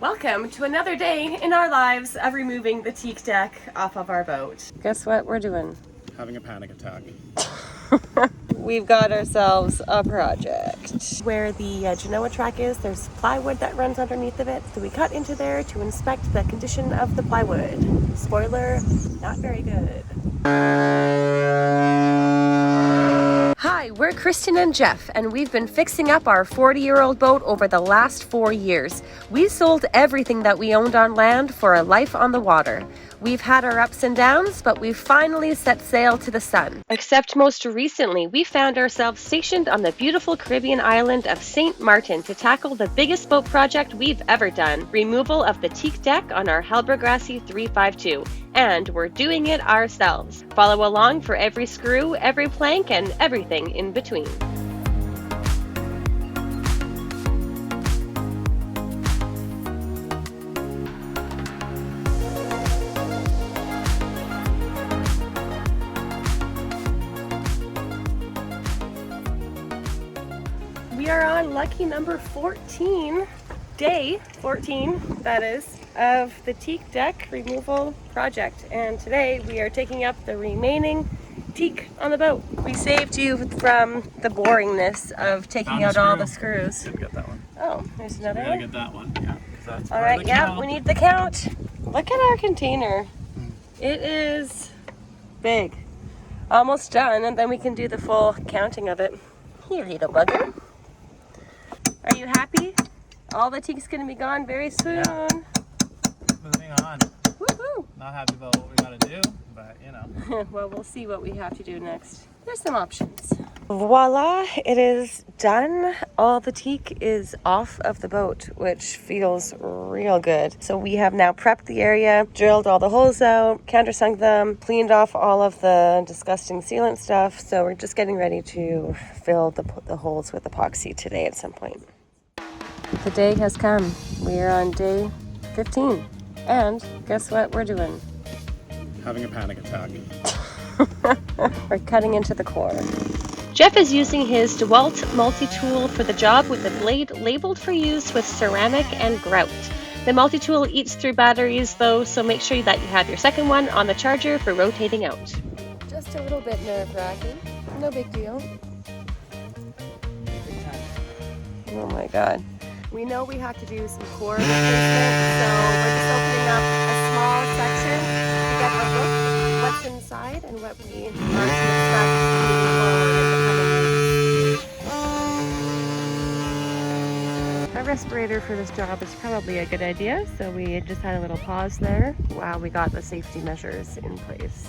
Welcome to another day in our lives of removing the teak deck off of our boat. Guess what we're doing? Having a panic attack. We've got ourselves a project. Where the Genoa track is, there's plywood that runs underneath of it. So we cut into there to inspect the condition of the plywood. Spoiler, not very good. Hi, we're Kristen and Jeff, and we've been fixing up our 40-year-old boat over the last 4 years. We sold everything that we owned on land for a life on the water. We've had our ups and downs, but we've finally set sail to the sun. Except most recently, we found ourselves stationed on the beautiful Caribbean island of St. Martin to tackle the biggest boat project we've ever done, removal of the teak deck on our Hallberg Rassy 352. And we're doing it ourselves. Follow along for every screw, every plank, and everything in between. We are on lucky number 14, day 14, that is, of the teak deck removal project. And today we are taking up the remaining teak on the boat. We saved you from the boringness of taking out all the screws. Didn't get that one. Oh, there's another We one? gotta get that one, yeah. That's All right, yeah, we need the count. Look at our container. It is big. Almost done, and then we can do the full counting of it. Here, little bugger. Are you happy? All the teak's gonna be gone very soon. Yeah. Moving on. Woohoo! Not happy about what we gotta do, but you know. Well, we'll see what we have to do next. There's some options. Voila, it is done. All the teak is off of the boat, which feels real good. So we have now prepped the area, drilled all the holes out, countersunk them, cleaned off all of the disgusting sealant stuff. So we're just getting ready to fill the holes with epoxy today at some point. The day has come. We are on day 15. And guess what we're doing? Having a panic attack. We're cutting into the core. Jeff is using his DeWalt multi-tool for the job with the blade labeled for use with ceramic and grout. The multi-tool eats through batteries though, so make sure that you have your second one on the charger for rotating out. Just a little bit nerve-wracking. No big deal. Oh my god. We know we have to do some core replacement, so we're just opening up a small section to get a look at what's inside and what we are to expect moving forward in the coming weeks. A respirator for this job is probably a good idea, so we just had a little pause there while we got the safety measures in place.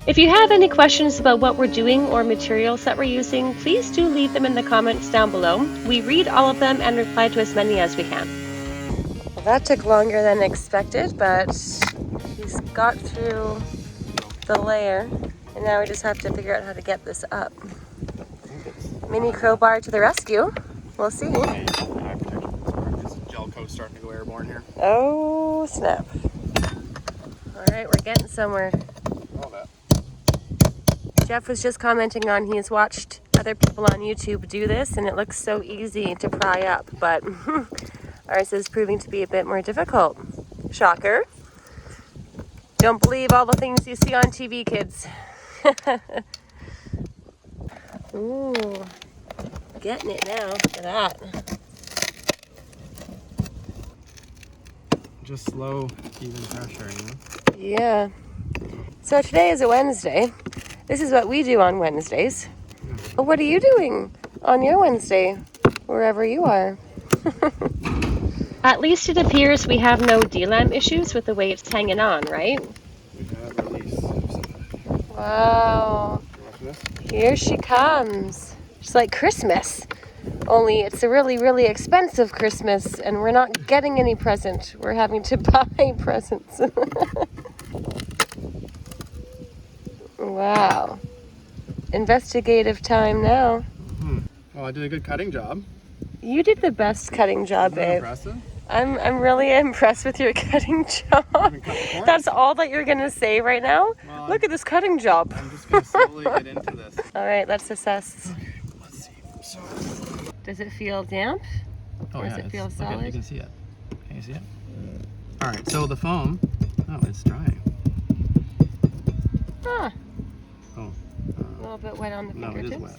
If you have any questions about what we're doing or materials that we're using, please do leave them in the comments down below. We read all of them and reply to as many as we can. Well, that took longer than expected, but he's got through the layer, and now we just have to figure out how to get this up. Mini crowbar to the rescue. We'll see. This gel coat's starting to go airborne here. Oh, snap. All right, we're getting somewhere. All that. Jeff was just commenting on he has watched other people on YouTube do this and it looks so easy to pry up, but ours is proving to be a bit more difficult. Shocker. Don't believe all the things you see on TV, kids. Ooh, getting it now. Look at that. Just slow, even pressure, you know? Yeah. So today is a Wednesday. This is what we do on Wednesdays. But what are you doing on your Wednesday, wherever you are? At least it appears we have no D-lamp issues with the way it's hanging on, right? We have release. Wow. Here she comes. It's like Christmas. Only it's a really, really expensive Christmas and we're not getting any present. We're having to buy presents. Wow. Investigative time now. Well, I did a good cutting job. You did the best cutting job, Isn't that babe. impressive? I'm really impressed with your cutting job. That's all that you're gonna say right now? Well, look at this cutting job. I'm just gonna slowly get into this. All right, let's assess. Okay, let's see. So, Does it feel damp? oh Or yeah, does it feel look solid? you can see it. Can you see it? All right, so the foam, oh, it's drying. Huh. Oh. A little bit wet on the No, fingertips. it is wet.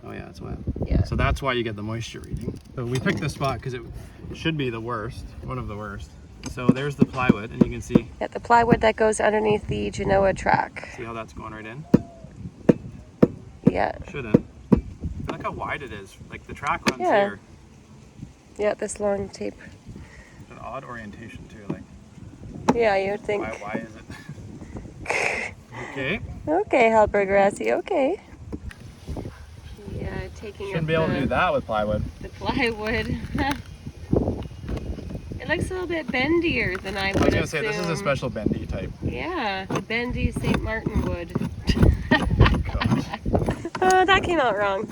Oh yeah, it's wet. Yeah. So that's why you get the moisture reading. So we picked this spot because it should be the worst, one of the worst. So there's the plywood, and you can see. Yeah, the plywood that goes underneath the Genoa track. See how that's going right in? Yeah. Shouldn't. Look how wide it is. Like the track runs here. Yeah, this long tape. An odd orientation too. Like. Yeah, you would think. Why is it? Okay. Okay, Hallberg Rassy. Okay. Yeah, taking. Shouldn't be able to do that with plywood. The plywood. It looks a little bit bendier than I would I was gonna assume. say this is a special bendy type. Yeah, the bendy St. Martin wood. Gosh. That came out wrong.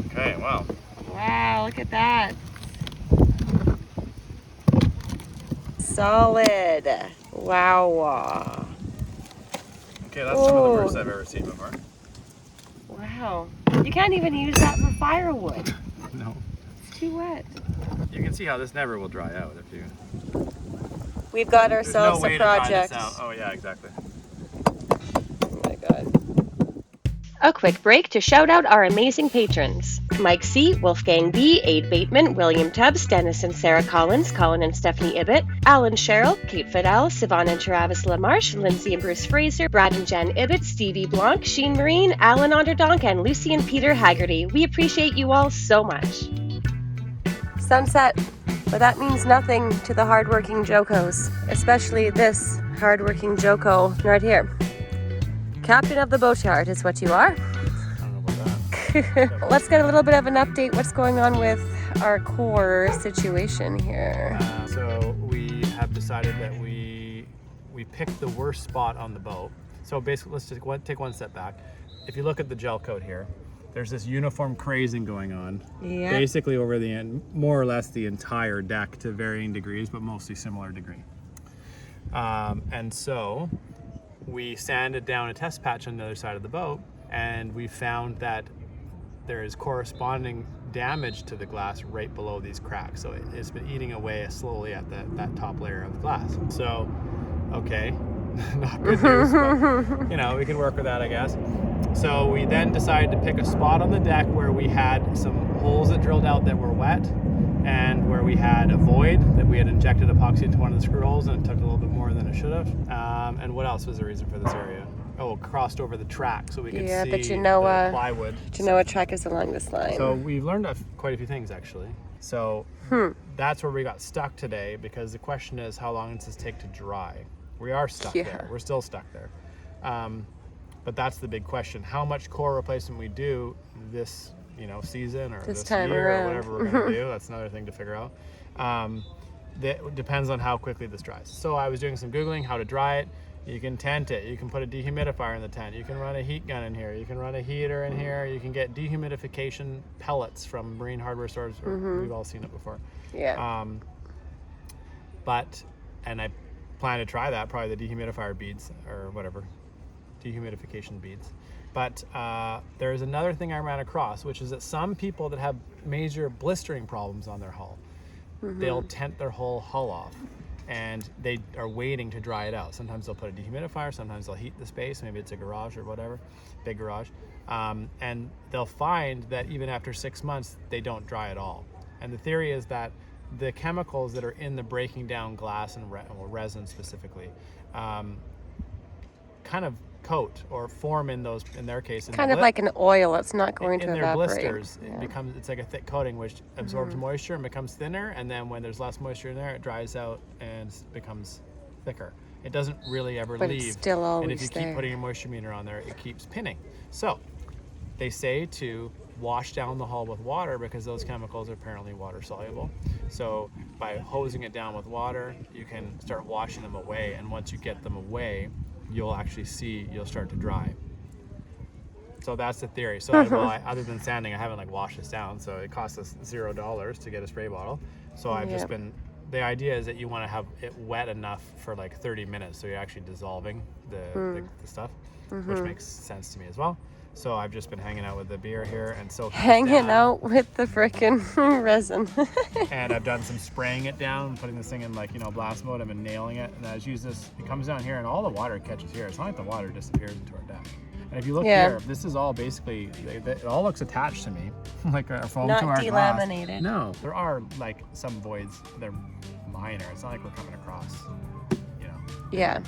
Okay, wow. Wow, look at that. Solid. Wow. Okay, that's some of the worst I've ever seen before. Wow. You can't even use that for firewood. No. It's too wet. You can see how this never will dry out if you. We've got There's ourselves no way a to dry project. this out. Oh yeah, exactly. Oh my god. A quick break to shout out our amazing patrons. Mike C., Wolfgang B., Aid Bateman, William Tubbs, Dennis and Sarah Collins, Colin and Stephanie Ibbett, Alan Sherrill, Kate Fidel, Sivan and Travis LaMarche, Lindsay and Bruce Fraser, Brad and Jen Ibbett, Stevie Blanc, Sheen Marine, Alan Onderdonk, and Lucy and Peter Haggerty. We appreciate you all so much. Sunset, but that means nothing to the hardworking Jokos, especially this hardworking Joko right here. Captain of the Boatyard is what you are. I don't know about that. Let's get a little bit of an update. What's going on with our core situation here? So we have decided that we picked the worst spot on the boat. So basically, let's just take one step back. If you look at the gel coat here, there's this uniform crazing going on. Yeah. Basically over the end, more or less the entire deck to varying degrees, but mostly similar degree. And so we sanded down a test patch on the other side of the boat, and we found that there is corresponding damage to the glass right below these cracks. So it's been eating away slowly at that top layer of glass. So, okay, not good news, but you know, we can work with that, I guess. So we then decided to pick a spot on the deck where we had some holes that drilled out that were wet, and where we had a void that we had injected epoxy into one of the screw holes, and it took a little bit more than it should have. And what else was the reason for this area? Oh, it crossed over the track so we could see but you know, the plywood. Genoa track is along this line. So we've learned quite a few things actually. So that's where we got stuck today, because the question is, how long does this take to dry? We are stuck there. We're still stuck there. But that's the big question. How much core replacement we do this season or this time year around. or whatever we're going to do. That's another thing to figure out. That depends on how quickly this dries. So I was doing some Googling how to dry it. You can tent it. You can put a dehumidifier in the tent. You can run a heat gun in here. You can run a heater in here. You can get dehumidification pellets from marine hardware stores. We've all seen it before. Yeah. And I plan to try that, probably the dehumidifier beads or whatever, dehumidification beads. But there's another thing I ran across, which is that some people that have major blistering problems on their hull, they'll tent their whole hull off, and they are waiting to dry it out. Sometimes they'll put a dehumidifier, sometimes they'll heat the space, maybe it's a garage or whatever, big garage, and they'll find that even after 6 months, they don't dry at all. And the theory is that the chemicals that are in the breaking down glass and resin specifically kind of coat or form in their case Kind of like an oil. It's not going to in their evaporate. blisters. It's like a thick coating which absorbs moisture and becomes thinner, and then when there's less moisture in there, it dries out and becomes thicker. It doesn't really ever But leave. it's still always and if you there. keep putting a moisture meter on there, it keeps pinning. So they say to wash down the hull with water, because those chemicals are apparently water soluble. So by hosing it down with water, you can start washing them away, and once you get them away, you'll start to dry. So that's the theory. So other than sanding, I haven't washed this down, so it cost us $0 to get a spray bottle. So I've just been, the idea is that you want to have it wet enough for 30 minutes so you're actually dissolving the stuff, which makes sense to me as well. So I've just been hanging out with the beer here and soaking this Hanging down. out with the frickin' resin. And I've done some spraying it down, putting this thing in like, blast mode. I've been nailing it. And I just use this, it comes down here and all the water catches here. It's not like the water disappears into our deck. And if you look here, this is all basically, it all looks attached to me. Like our foam Not to our delaminated. glass. No, there are like some voids, they're minor. It's not like we're coming across,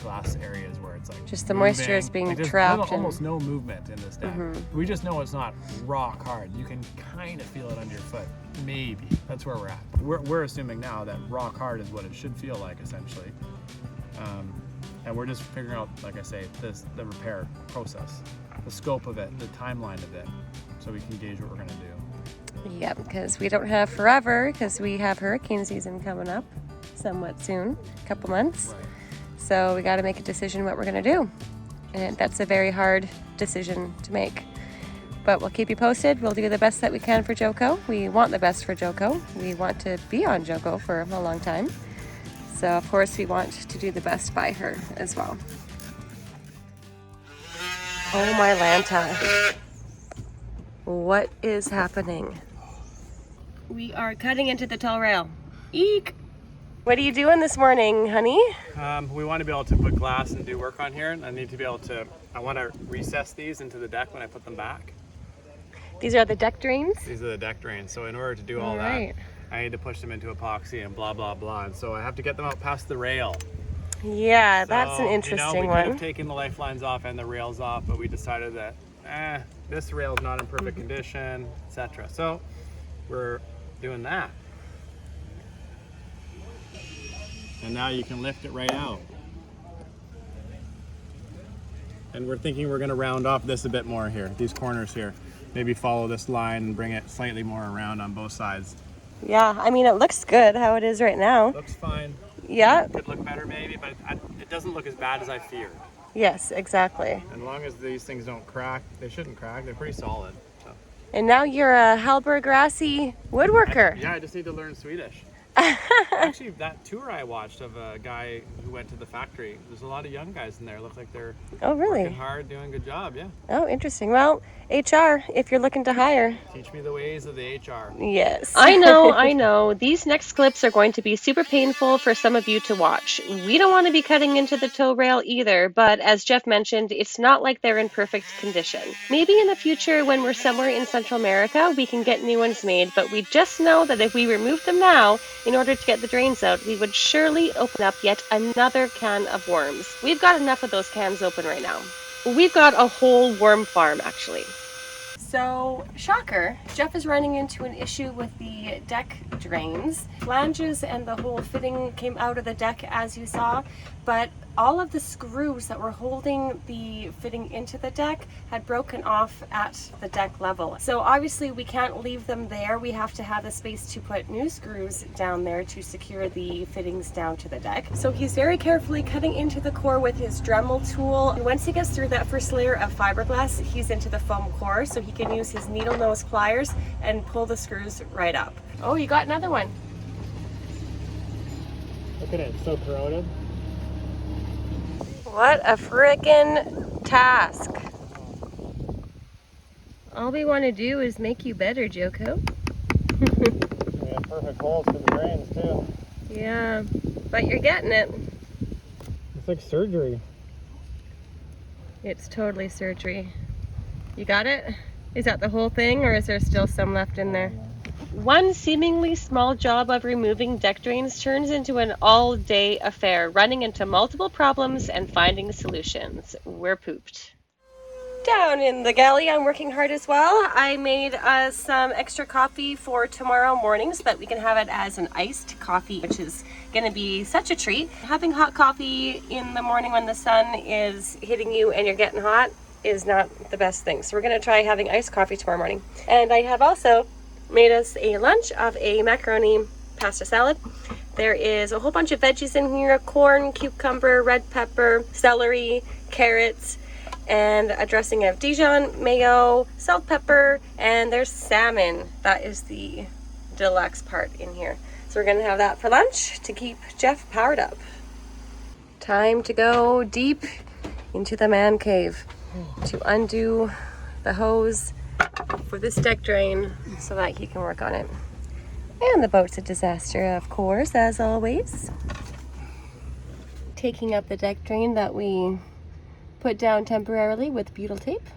glass areas where it's like just the moisture is being there's trapped. Almost no movement in this deck. We just know it's not rock hard. You can kind of feel it under your foot. Maybe. That's where we're at. We're assuming now that rock hard is what it should feel like, essentially. And we're just figuring out, like I say, the repair process, the scope of it, the timeline of it, so we can gauge what we're going to do. Yeah, because we don't have forever, because we have hurricane season coming up somewhat soon, a couple months. Right. So we got to make a decision what we're going to do. And that's a very hard decision to make. But we'll keep you posted. We'll do the best that we can for Joko. We want the best for Joko. We want to be on Joko for a long time. So of course we want to do the best by her as well. Oh my Lanta. What is happening? We are cutting into the tow rail. Eek! What are you doing this morning, honey? We want to be able to put glass and do work on here. And I want to recess these into the deck when I put them back. These are the deck drains? These are the deck drains. So in order to do all that, I need to push them into epoxy and blah, blah, blah. And so I have to get them out past the rail. Yeah, that's an interesting we one. could have taken the lifelines off and the rails off, but we decided that, this rail is not in perfect condition, etc. So we're doing that. And now you can lift it right out. And we're thinking we're going to round off this a bit more here, these corners here. Maybe follow this line and bring it slightly more around on both sides. Yeah, I mean, it looks good how it is right now. Looks fine. Yeah. Could look better maybe, but it doesn't look as bad as I feared. Yes, exactly. As long as these things don't crack, they shouldn't crack. They're pretty solid. So. And now you're a Hallberg Rassy woodworker. I just need to learn Swedish. Actually, that tour I watched of a guy who went to the factory, there's a lot of young guys in there. Look like they're working hard, doing a good job, yeah. Oh, interesting. Well, HR, if you're looking to hire. Teach me the ways of the HR. Yes. I know. These next clips are going to be super painful for some of you to watch. We don't want to be cutting into the tow rail either, but as Jeff mentioned, it's not like they're in perfect condition. Maybe in the future when we're somewhere in Central America, we can get new ones made, but we just know that if we remove them now, in order to get the drains out, we would surely open up yet another can of worms. We've got enough of those cans open right now. We've got a whole worm farm, actually. So, shocker, Jeff is running into an issue with the deck drains. Flanges and the whole fitting came out of the deck, as you saw, but all of the screws that were holding the fitting into the deck had broken off at the deck level. So obviously we can't leave them there. We have to have the space to put new screws down there to secure the fittings down to the deck. So he's very carefully cutting into the core with his Dremel tool. And once he gets through that first layer of fiberglass, he's into the foam core, so he can use his needle nose pliers and pull the screws right up. Oh, you got another one. Look at it, it's so corroded. What a frickin' task. All we want to do is make you better, Joko. We have perfect holes for the drains too. Yeah, but you're getting it. It's like surgery. It's totally surgery. You got it? Is that the whole thing, or is there still some left in there? One seemingly small job of removing deck drains turns into an all-day affair, running into multiple problems and finding solutions. We're pooped. Down in the galley, I'm working hard as well. I made us some extra coffee for tomorrow morning so that we can have it as an iced coffee, which is going to be such a treat. Having hot coffee in the morning when the sun is hitting you and you're getting hot is not the best thing. So we're going to try having iced coffee tomorrow morning. And I have also made us a lunch of a macaroni pasta salad. There is a whole bunch of veggies in here: corn, cucumber, red pepper, celery, carrots, and a dressing of Dijon, mayo, salt, pepper, and there's salmon. That is the deluxe part in here. So we're gonna have that for lunch to keep Jeff powered up. Time to go deep into the man cave to undo the hose for this deck drain so that he can work on it. And the boat's a disaster, of course, as always. Taking up the deck drain that we put down temporarily with butyl tape.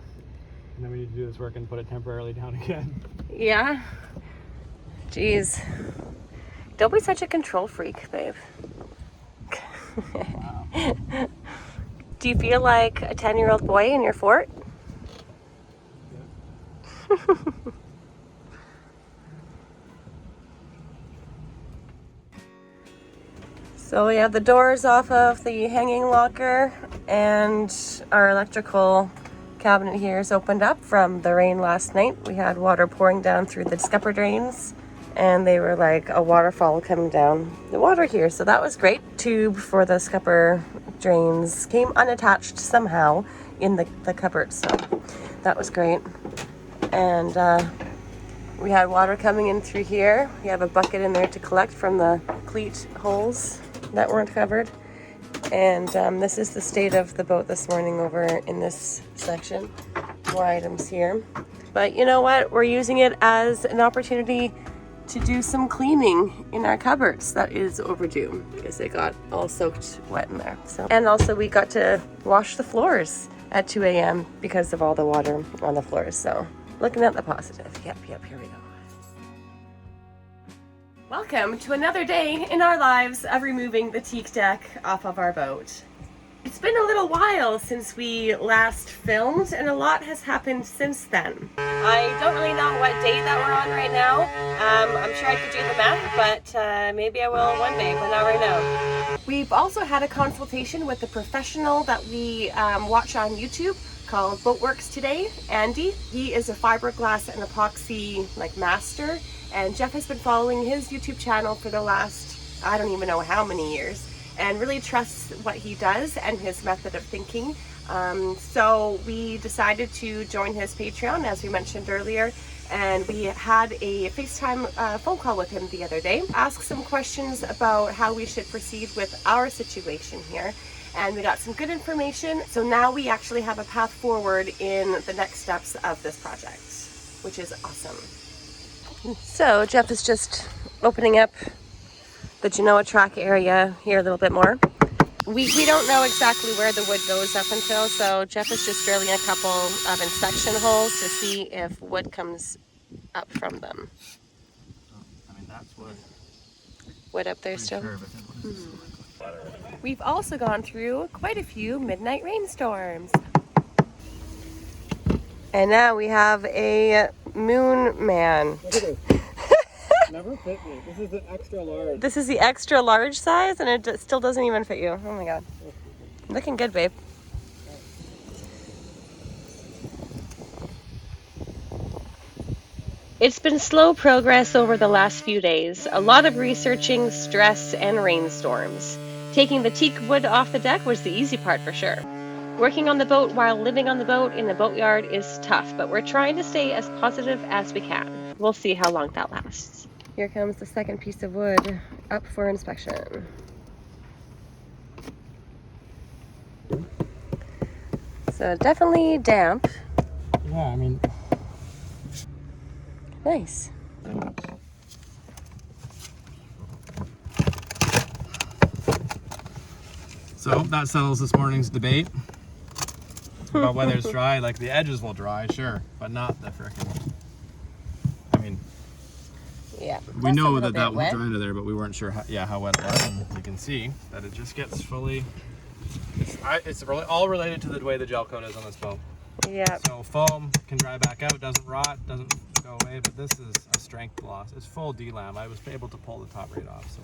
And then we need to do this work and put it temporarily down again. Yeah. Jeez. Don't be such a control freak, babe. Wow. Do you feel like a 10-year-old boy in your fort? Yeah. So we have the doors off of the hanging locker, and our electrical cabinet here is opened up from the rain last night. We had water pouring down through the scupper drains, and they were like a waterfall coming down the water here. So that was great. Tube for the scupper drains came unattached somehow in the cupboard, so that was great. And we had water coming in through here. We have a bucket in there to collect from the cleat holes that weren't covered. And this is the state of the boat this morning over in this section. More items here. But you know what? We're using it as an opportunity to do some cleaning in our cupboards. That is overdue because they got all soaked wet in there. So, and also we got to wash the floors at 2 a.m. because of all the water on the floors. So looking at the positive. Yep, here we go. Welcome to another day in our lives of removing the teak deck off of our boat. It's been a little while since we last filmed, and a lot has happened since then. I don't really know what day that we're on right now. I'm sure I could do the math, but maybe I will one day, but not right now. We've also had a consultation with a professional that we watch on YouTube called Boatworks Today, Andy. He is a fiberglass and epoxy master, and Jeff has been following his YouTube channel for the last, I don't even know how many years, and really trusts what he does and his method of thinking. So we decided to join his Patreon, as we mentioned earlier, and we had a FaceTime phone call with him the other day, asked some questions about how we should proceed with our situation here, and we got some good information. So now we actually have a path forward in the next steps of this project, which is awesome. So Jeff is just opening up the Genoa track area here a little bit more. We don't know exactly where the wood goes up until, so Jeff is just drilling a couple of inspection holes to see if wood comes up from them. I mean, that's wood. Wood up there still? Sure, We've also gone through quite a few midnight rainstorms. And now we have a moon man. Never fit me. This is the extra large. This is the extra large size, and it still doesn't even fit you. Oh my god. Looking good, babe. It's been slow progress over the last few days. A lot of researching, stress, and rainstorms. Taking the teak wood off the deck was the easy part for sure. Working on the boat while living on the boat in the boatyard is tough, but we're trying to stay as positive as we can. We'll see how long that lasts. Here comes the second piece of wood up for inspection. So definitely damp. Yeah, I mean... Nice. So that settles this morning's debate about whether it's dry. Like, the edges will dry, sure, but not the frickin'... I mean... Yeah. We know that will dry into there, but we weren't sure how wet it was. And you can see that it just gets fully... It's all related to the way the gel coat is on this boat. Yeah. So foam can dry back out, doesn't rot, doesn't go away, but this is a strength loss. It's full D-lam. I was able to pull the top right off. So.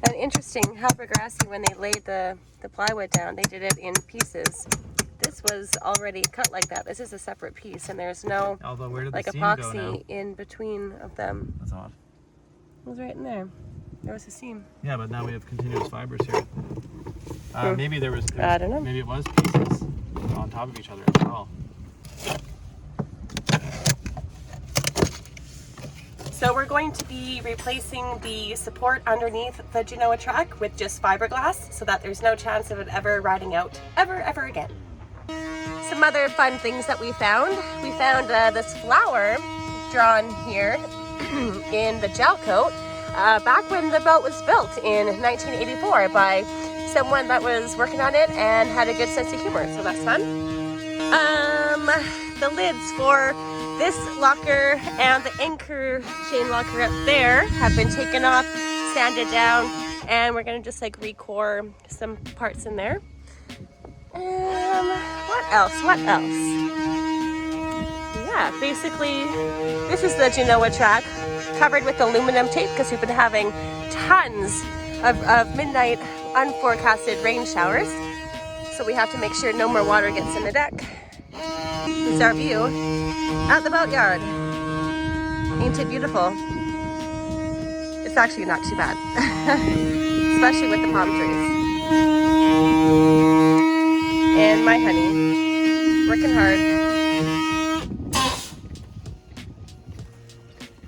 And interesting, Hallberg Rassy, when they laid the plywood down, they did it in pieces. This was already cut like that. This is a separate piece, and there's no Although, where did like the seam go now? epoxy in between of them. That's odd. It was right in there. There was a seam. Yeah, but now we have continuous fibers here. Maybe there was I don't know. Maybe it was pieces on top of each other as well. So we're going to be replacing the support underneath the Genoa track with just fiberglass so that there's no chance of it ever riding out ever again. Some other fun things that we found. We found this flower drawn here in the gel coat back when the boat was built in 1984 by someone that was working on it and had a good sense of humor, so that's fun. The lids for this locker and the anchor chain locker up there have been taken off, sanded down, and we're gonna just like recore some parts in there. What else? Yeah, basically, this is the Genoa track covered with aluminum tape because we've been having tons of midnight unforecasted rain showers. So we have to make sure no more water gets in the deck. This is our view at the Boatyard. Ain't it beautiful? It's actually not too bad, especially with the palm trees. And my honey, working hard.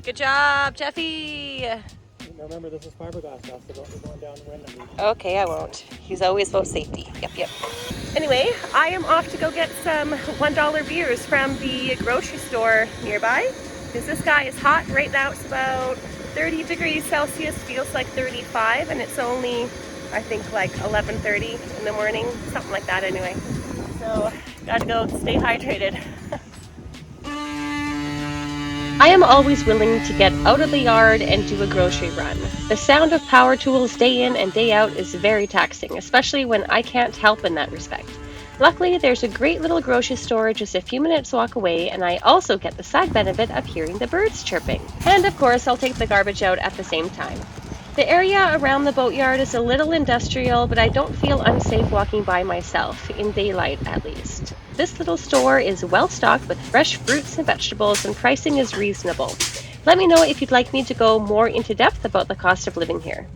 Good job, Jeffy. Remember, this is fiberglass now, so don't be going downwind. Okay, I won't. He's always about safety. Yep. Anyway, I am off to go get some $1 beers from the grocery store nearby, because this guy is hot. Right now it's about 30 degrees Celsius, feels like 35, and it's only, I think, like 11:30 in the morning, something like that anyway. So, gotta go stay hydrated. I am always willing to get out of the yard and do a grocery run. The sound of power tools day in and day out is very taxing, especially when I can't help in that respect. Luckily, there's a great little grocery store just a few minutes walk away, and I also get the side benefit of hearing the birds chirping. And of course, I'll take the garbage out at the same time. The area around the boatyard is a little industrial, but I don't feel unsafe walking by myself, in daylight at least. This little store is well stocked with fresh fruits and vegetables, and pricing is reasonable. Let me know if you'd like me to go more into depth about the cost of living here.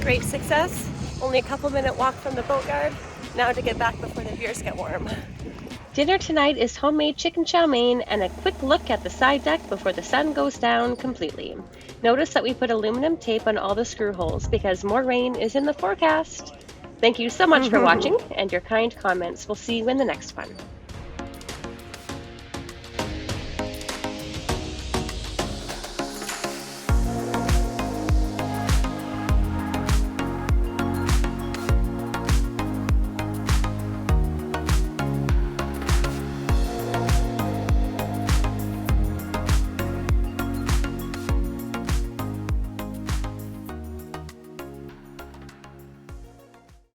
Great success. Only a couple-minute walk from the boatyard. Now to get back before the beers get warm. Dinner tonight is homemade chicken chow mein and a quick look at the side deck before the sun goes down completely. Notice that we put aluminum tape on all the screw holes because more rain is in the forecast. Thank you so much for watching and your kind comments. We'll see you in the next one.